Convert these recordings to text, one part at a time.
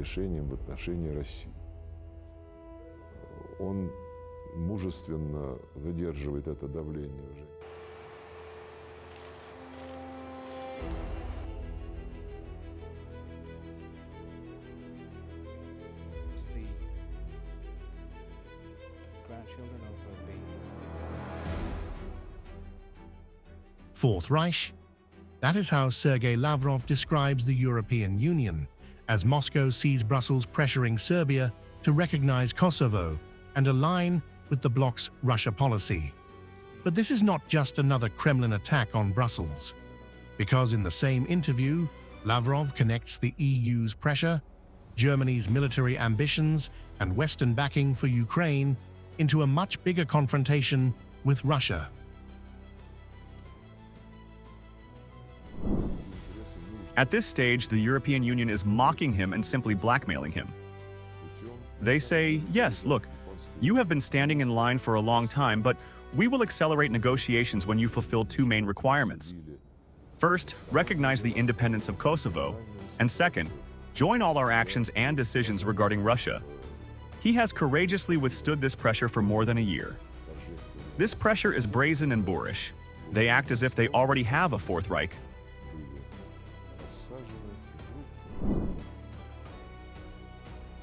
решением в отношении России. Он мужественно выдерживает это давление уже. Fourth Reich? That is how Sergei Lavrov describes the European Union, as Moscow sees Brussels pressuring Serbia to recognize Kosovo and align with the bloc's Russia policy. But this is not just another Kremlin attack on Brussels, because in the same interview, Lavrov connects the EU's pressure, Germany's military ambitions, and Western backing for Ukraine into a much bigger confrontation with Russia. At this stage, the European Union is mocking him and simply blackmailing him. They say, yes, look, you have been standing in line for a long time, but we will accelerate negotiations when you fulfill two main requirements. First, recognize the independence of Kosovo, and second, join all our actions and decisions regarding Russia. He has courageously withstood this pressure for more than a year. This pressure is brazen and boorish. They act as if they already have a Fourth Reich.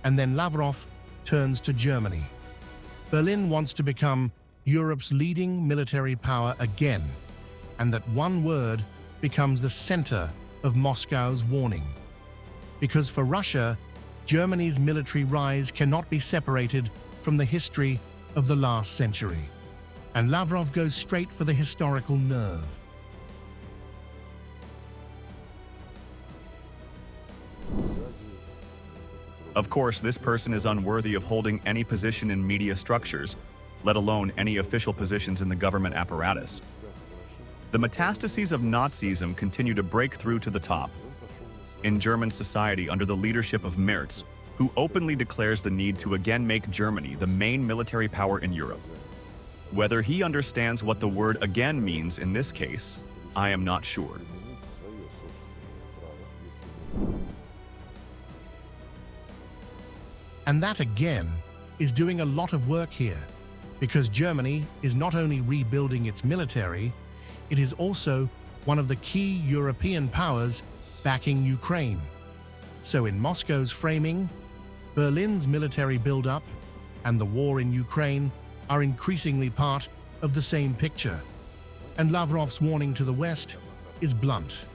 And then Lavrov turns to Germany. Berlin wants to become Europe's leading military power again, and that one word becomes the center of Moscow's warning. Because for Russia, Germany's military rise cannot be separated from the history of the last century. And Lavrov goes straight for the historical nerve. Of course, this person is unworthy of holding any position in media structures, let alone any official positions in the government apparatus. The metastases of Nazism continue to break through to the top. In German society under the leadership of Merz, who openly declares the need to again make Germany the main military power in Europe. Whether he understands what the word again means in this case, I am not sure. And that again is doing a lot of work here, because Germany is not only rebuilding its military, it is also one of the key European powers backing Ukraine. So in Moscow's framing, Berlin's military build-up and the war in Ukraine are increasingly part of the same picture. And Lavrov's warning to the West is blunt.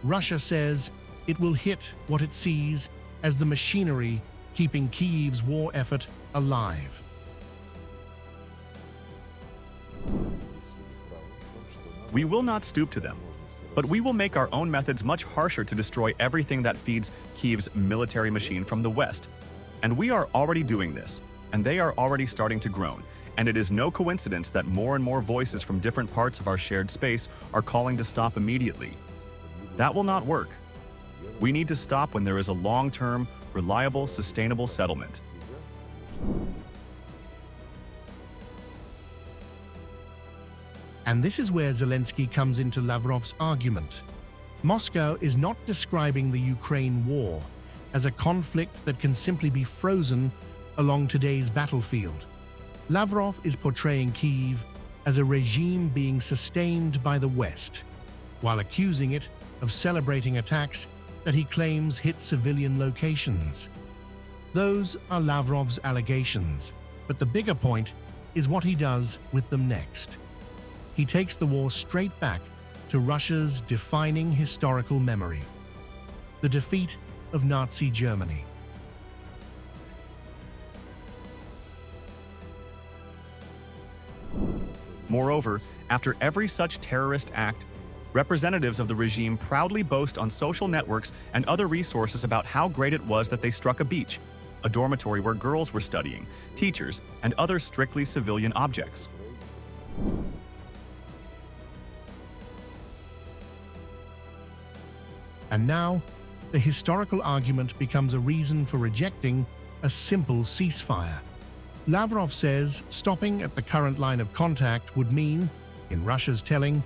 Russia says it will hit what it sees as the machinery keeping Kyiv's war effort alive. We will not stoop to them, but we will make our own methods much harsher to destroy everything that feeds Kyiv's military machine from the West. And we are already doing this, and they are already starting to groan. And it is no coincidence that more and more voices from different parts of our shared space are calling to stop immediately. That will not work. We need to stop when there is a long-term, reliable, sustainable settlement. And this is where Zelensky comes into Lavrov's argument. Moscow is not describing the Ukraine war as a conflict that can simply be frozen along today's battlefield. Lavrov is portraying Kyiv as a regime being sustained by the West, while accusing it of celebrating attacks that he claims hit civilian locations. Those are Lavrov's allegations, but the bigger point is what he does with them next. He takes the war straight back to Russia's defining historical memory, the defeat of Nazi Germany. Moreover, after every such terrorist act, representatives of the regime proudly boast on social networks and other resources about how great it was that they struck a beach, a dormitory where girls were studying, teachers, and other strictly civilian objects. And now, the historical argument becomes a reason for rejecting a simple ceasefire. Lavrov says stopping at the current line of contact would mean, in Russia's telling,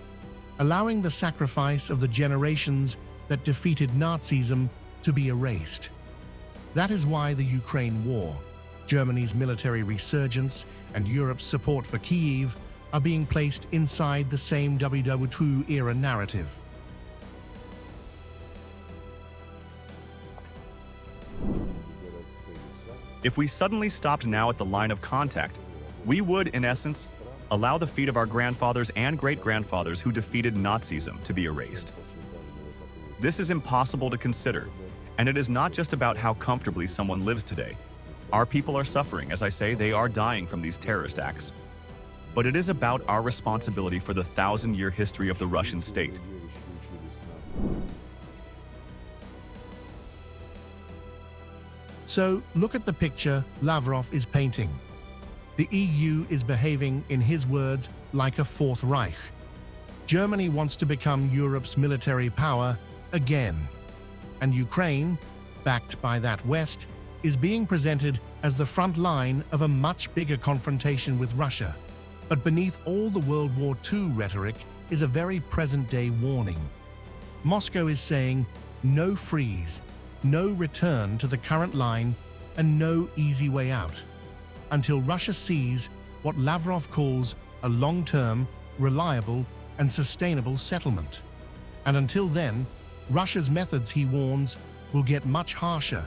allowing the sacrifice of the generations that defeated Nazism to be erased. That is why the Ukraine war, Germany's military resurgence, and Europe's support for Kyiv are being placed inside the same WWII-era narrative. If we suddenly stopped now at the line of contact, we would, in essence, allow the feet of our grandfathers and great-grandfathers who defeated Nazism to be erased. This is impossible to consider, and it is not just about how comfortably someone lives today. Our people are suffering, as I say, they are dying from these terrorist acts. But it is about our responsibility for the 1,000-year history of the Russian state. So, look at the picture Lavrov is painting. The EU is behaving, in his words, like a Fourth Reich. Germany wants to become Europe's military power again. And Ukraine, backed by that West, is being presented as the front line of a much bigger confrontation with Russia. But beneath all the World War II rhetoric is a very present-day warning. Moscow is saying, no freeze, no return to the current line, and no easy way out, until Russia sees what Lavrov calls a long-term, reliable, and sustainable settlement. And until then, Russia's methods, he warns, will get much harsher